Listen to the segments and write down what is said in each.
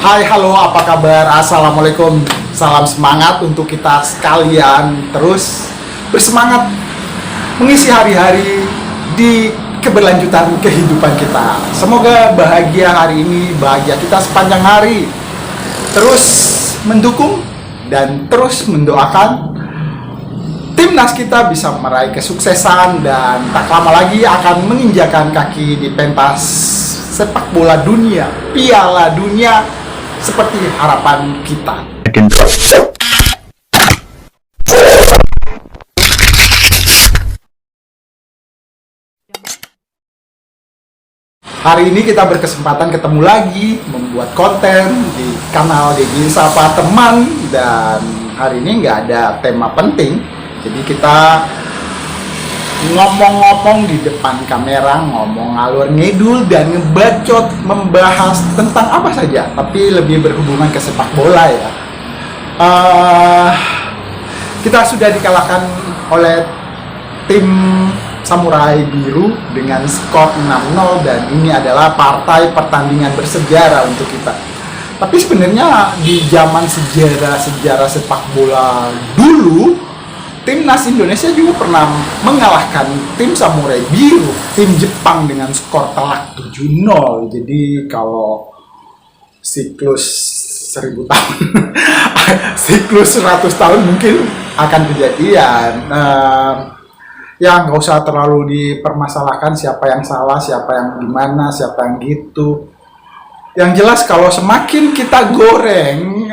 Hai, halo, apa kabar? Assalamualaikum. Salam semangat untuk kita sekalian terus bersemangat mengisi hari-hari di keberlanjutan kehidupan kita. Semoga bahagia hari ini, bahagia kita sepanjang hari. Terus mendukung dan terus mendoakan timnas kita bisa meraih kesuksesan dan tak lama lagi akan menginjakan kaki di pentas sepak bola dunia, Piala Dunia seperti harapan kita. Hari ini kita berkesempatan ketemu lagi membuat konten di kanal Dedi Sapa Teman, dan hari ini nggak ada tema penting, jadi kita ngomong-ngomong di depan kamera, ngomong ngalur ngidul dan ngebacot membahas tentang apa saja, tapi lebih berhubungan ke sepak bola ya. Kita sudah dikalahkan oleh tim Samurai Biru dengan skor 6-0, dan ini adalah partai pertandingan bersejarah untuk kita. Tapi sebenarnya di zaman sejarah sepak bola dulu, timnas Indonesia juga pernah mengalahkan tim Samurai Biru, tim Jepang dengan skor telak 7-0. Jadi kalau siklus 1000 tahun, siklus 100 tahun mungkin akan kejadian. Ya nggak usah terlalu dipermasalahkan siapa yang salah, siapa yang gimana, siapa yang gitu. Yang jelas kalau semakin kita goreng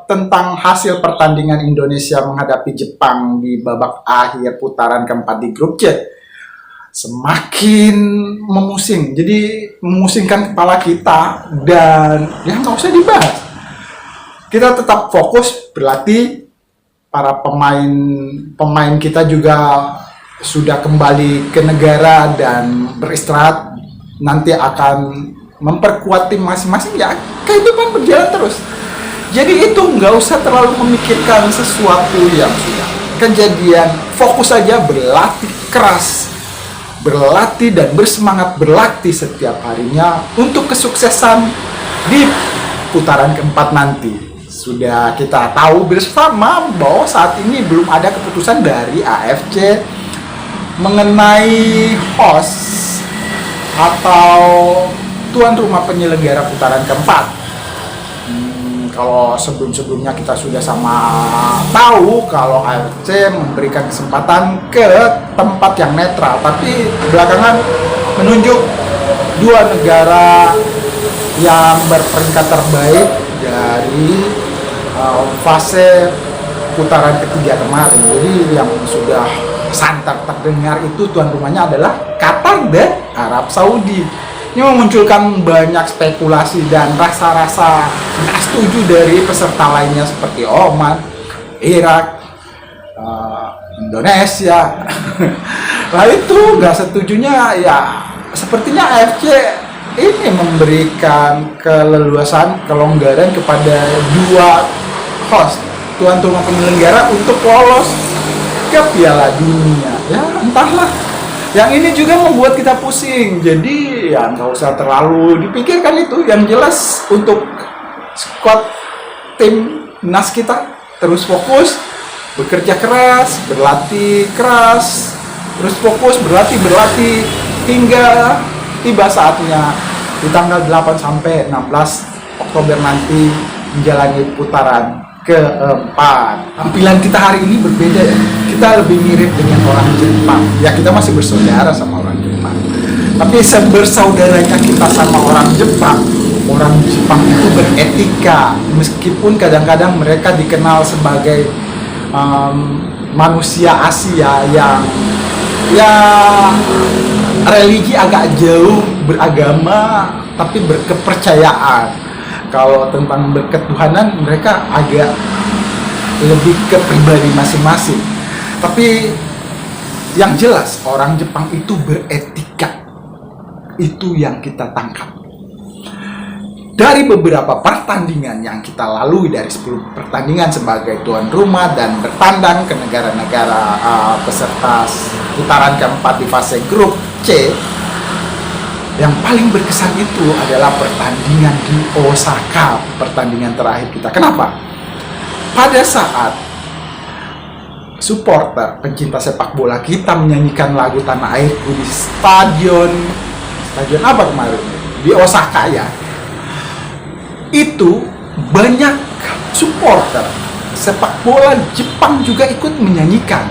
tentang hasil pertandingan Indonesia menghadapi Jepang di babak akhir putaran keempat di grup C, semakin memusing. Jadi memusingkan kepala kita, dan ya nggak usah dibahas. Kita tetap fokus berlatih. Para pemain kita juga sudah kembali ke negara dan beristirahat. Nanti akan memperkuat tim masing-masing, ya kehidupan berjalan terus. Jadi itu nggak usah terlalu memikirkan sesuatu yang sudah kejadian. Fokus saja berlatih keras, berlatih dan bersemangat berlatih setiap harinya untuk kesuksesan di putaran keempat nanti. Sudah kita tahu bersama bahwa saat ini belum ada keputusan dari AFC mengenai host atau tuan rumah penyelenggara putaran keempat. Kalau sebelum-sebelumnya kita sudah sama tahu kalau AFC memberikan kesempatan ke tempat yang netral, tapi belakangan menunjuk dua negara yang berperingkat terbaik dari fase putaran ketiga kemarin. Jadi yang sudah santer terdengar itu tuan rumahnya adalah Qatar dan Arab Saudi. Ini memunculkan banyak spekulasi dan rasa-rasa nggak setuju dari peserta lainnya seperti Oman, Irak, Indonesia. Nah itu nggak setujunya ya sepertinya AFC ini memberikan keleluasan, kelonggaran kepada dua host tuan rumah penyelenggara untuk lolos ke Piala Dunia. Ya entahlah. Yang ini juga membuat kita pusing, jadi ya nggak usah terlalu dipikirkan itu. Yang jelas untuk squad tim nas kita terus fokus, bekerja keras, berlatih keras, terus fokus berlatih hingga tiba saatnya di tanggal 8 sampai 16 Oktober nanti menjalani putaran keempat. Tampilan kita hari ini berbeda ya. Kita lebih mirip dengan orang Jepang. Ya kita masih bersaudara sama orang Jepang. Tapi sebersaudaranya kita sama orang Jepang itu beretika. Meskipun kadang-kadang mereka dikenal sebagai manusia Asia yang ya religi agak jauh beragama tapi berkepercayaan. Kalau tentang berketuhanan mereka agak lebih ke pribadi masing-masing. Tapi yang jelas orang Jepang itu beretika. Itu yang kita tangkap dari beberapa pertandingan yang kita lalui, dari 10 pertandingan sebagai tuan rumah dan bertandang ke negara-negara peserta putaran keempat di fase grup C. Yang paling berkesan itu adalah pertandingan di Osaka, pertandingan terakhir kita. Kenapa? Pada saat supporter pencinta sepak bola kita menyanyikan lagu Tanah Airku di stadion apa kemarin? Di Osaka ya. Itu banyak supporter sepak bola Jepang juga ikut menyanyikan.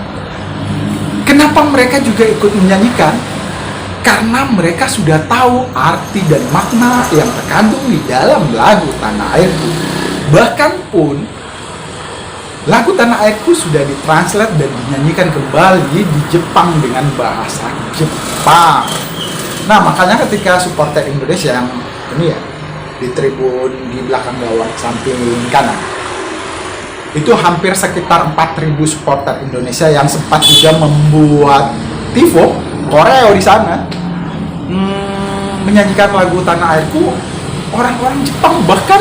Kenapa mereka juga ikut menyanyikan? Karena mereka sudah tahu arti dan makna yang terkandung di dalam lagu Tanah Airku. Bahkan pun lagu Tanah Airku sudah ditranslate dan dinyanyikan kembali di Jepang dengan bahasa Jepang. Nah, makanya ketika supporter Indonesia yang ini ya, di tribun di belakang gawang samping kanan, itu hampir sekitar 4.000 supporter Indonesia yang sempat juga membuat tifo koreo di sana, menyanyikan lagu Tanah Airku. Orang-orang Jepang bahkan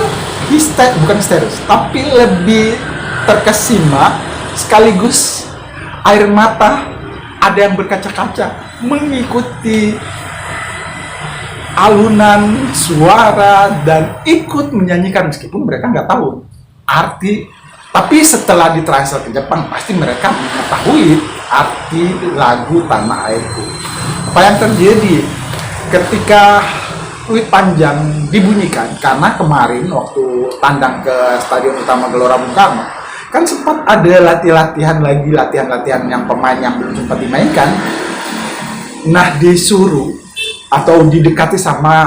bukan histeris, tapi lebih terkesima, sekaligus air mata ada yang berkaca-kaca mengikuti alunan suara dan ikut menyanyikan meskipun mereka nggak tahu arti. Tapi setelah ditranslate ke Jepang, pasti mereka mengetahui arti lagu Tanah Airku. Apa yang terjadi ketika fluit panjang dibunyikan? Karena kemarin waktu tandang ke Stadion Utama Gelora Bung Karno, kan sempat ada latihan yang pemain yang belum sempat dimainkan. Nah, disuruh atau didekati sama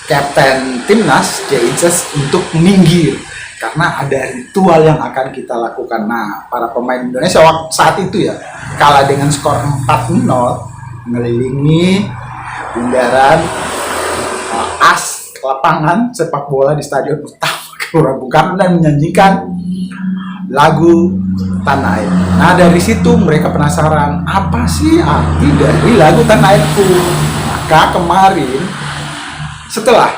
Kapten Timnas JICES untuk minggir karena ada ritual yang akan kita lakukan. Nah, para pemain Indonesia saat itu ya kalah dengan skor 4-0, mengelilingi bundaran as lapangan sepak bola di Stadion Utama Gelora Bung Karno dan menyanyikan lagu Tanah Air. Nah, dari situ mereka penasaran apa sih arti dari lagu Tanah Airku. Maka kemarin setelah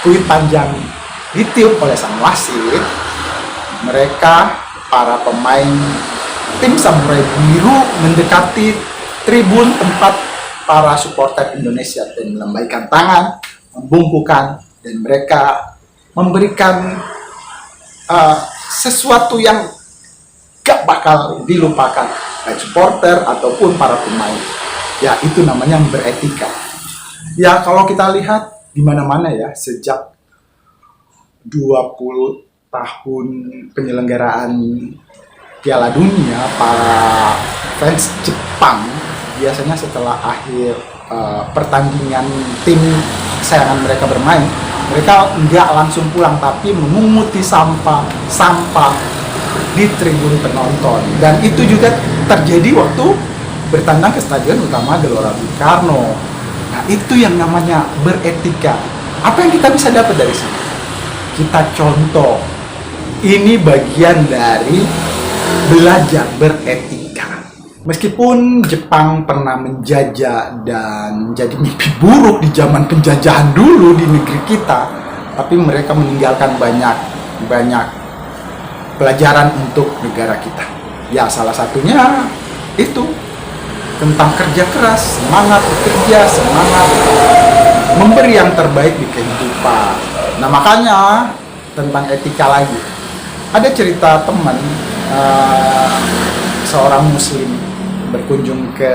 fluit panjang ditiup oleh sang wasit, mereka para pemain tim Samurai Biru mendekati tribun tempat para supporter Indonesia dan melambaikan tangan, membungkukkan, dan mereka memberikan sesuatu yang gak bakal dilupakan baik supporter ataupun para pemain. Ya, itu namanya beretika. Ya, kalau kita lihat di mana-mana ya, sejak 20 tahun penyelenggaraan Piala Dunia, para fans Jepang biasanya setelah akhir pertandingan tim kesayangan mereka bermain, mereka nggak langsung pulang tapi memunguti sampah di tribun penonton. Dan itu juga terjadi waktu bertandang ke Stadion Utama Gelora Bung Karno. Nah, itu yang namanya beretika. Apa yang kita bisa dapat dari sini? Kita contoh, ini bagian dari belajar beretika. Meskipun Jepang pernah menjajah dan jadi mimpi buruk di zaman penjajahan dulu di negeri kita, tapi mereka meninggalkan banyak pelajaran untuk negara kita. Ya, salah satunya itu tentang kerja keras, semangat bekerja, semangat memberi yang terbaik di kehidupan. Nah, makanya tentang etika lagi. Ada cerita teman seorang muslim berkunjung ke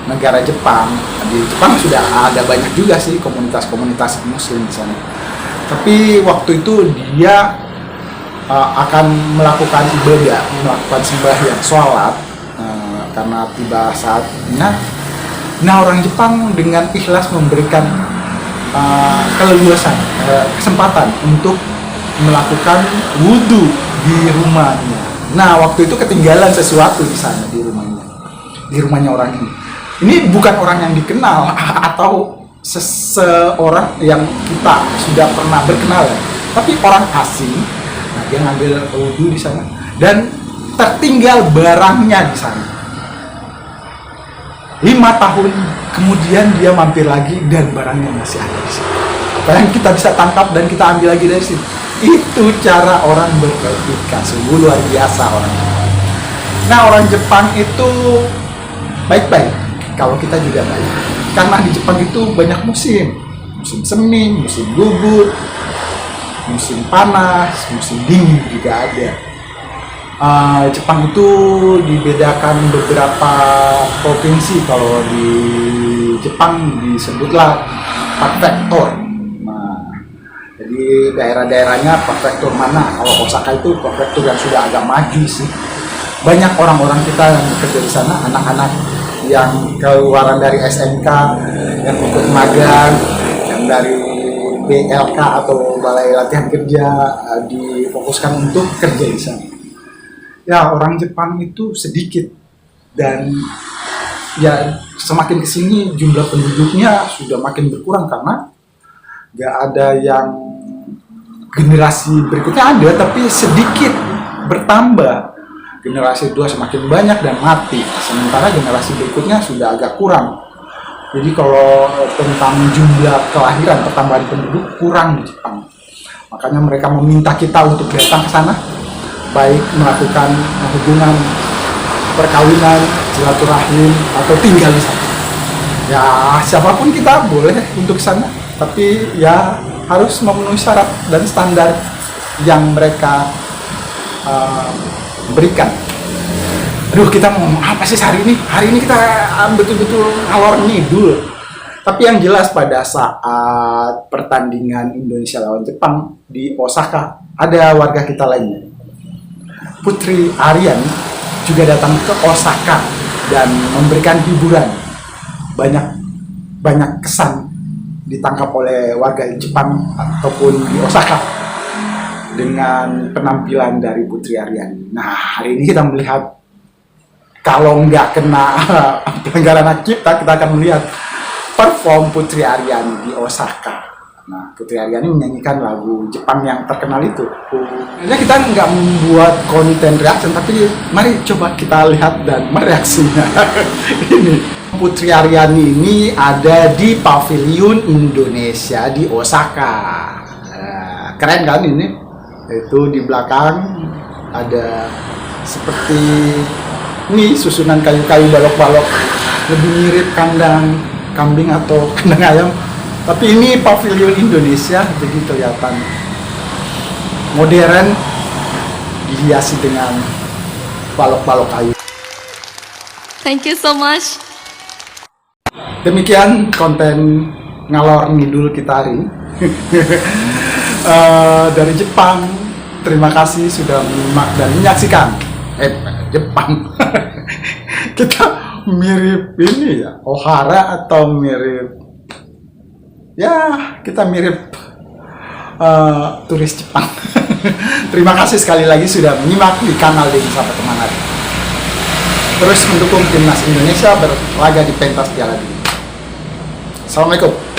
negara Jepang. Di Jepang sudah ada banyak juga sih komunitas muslim di sana. Tapi waktu itu dia akan melakukan ibadah, melakukan sembahyang, sholat karena tiba saatnya. Nah, orang Jepang dengan ikhlas memberikan keleluasan, kesempatan untuk melakukan wudhu di rumahnya. Nah, waktu itu ketinggalan sesuatu di sana di rumahnya orang ini. Ini bukan orang yang dikenal atau seseorang yang kita sudah pernah berkenalan, tapi orang asing. Nah, dia ngambil wudhu di sana dan tertinggal barangnya di sana. 5 tahun kemudian dia mampir lagi dan barangnya masih ada di sini. Apa yang kita bisa tangkap dan kita ambil lagi dari sini? Itu cara orang beretika, sungguh luar biasa orang Jepang. Nah, orang Jepang itu baik-baik, kalau kita juga baik. karena di Jepang itu banyak musim semi, musim gugur, musim panas, musim dingin juga ada. Jepang itu dibedakan beberapa provinsi. Kalau di Jepang disebutlah prefektur. Nah, jadi daerah-daerahnya prefektur mana? Kalau Osaka itu prefektur yang sudah agak maju sih. Banyak orang-orang kita yang bekerja di sana, anak-anak yang keluaran dari SMK, yang ikut magang, yang dari BLK atau Balai Latihan Kerja, difokuskan untuk kerja di sana. Ya, orang Jepang itu sedikit, dan ya semakin kesini jumlah penduduknya sudah makin berkurang karena nggak ada yang generasi berikutnya ada, tapi sedikit bertambah. Generasi 2 semakin banyak dan mati, sementara generasi berikutnya sudah agak kurang. Jadi kalau tentang jumlah kelahiran, pertambahan penduduk kurang di Jepang. Makanya mereka meminta kita untuk datang ke sana, baik melakukan hubungan perkawinan, silaturahim, atau tinggal di sana. Ya, siapapun kita boleh untuk sana, tapi ya harus memenuhi syarat dan standar yang mereka berikan. Aduh, kita mau ngomong apa sih hari ini? Hari ini kita betul-betul ngalor ngidul. Tapi yang jelas pada saat pertandingan Indonesia lawan Jepang di Osaka, ada warga kita lainnya, Putri Aryan, juga datang ke Osaka dan memberikan hiburan. Banyak kesan ditangkap oleh warga Jepang ataupun di Osaka dengan penampilan dari Putri Aryan. Nah, hari ini kita melihat, kalau nggak kena pelanggaran hak cipta, kita akan melihat perform Putri Aryan di Osaka. Nah, Putri Aryan ini menyanyikan lagu Jepang yang terkenal itu. Jadi kita nggak membuat konten reaction, tapi mari coba kita lihat dan mereaksinya. Ini Putri Aryan ini ada di Pavilion Indonesia di Osaka. Keren kan ini? Itu di belakang ada seperti ini susunan kayu-kayu balok-balok, lebih mirip kandang kambing atau kandang ayam. Tapi ini Pavilion Indonesia, jadi kelihatan modern, dihiasi dengan balok-balok kayu. Thank you so much. Demikian konten ngalor ngidul kita hari ini. Dari Jepang, terima kasih sudah menyimak dan menyaksikan. Jepang. Kita mirip ini ya, Ohara atau mirip, ya kita mirip turis Jepang. Terima kasih sekali lagi sudah menyimak di kanal Denny Sapa Temanari. Terus mendukung timnas Indonesia berlaga di pentas Piala Dunia. Assalamualaikum.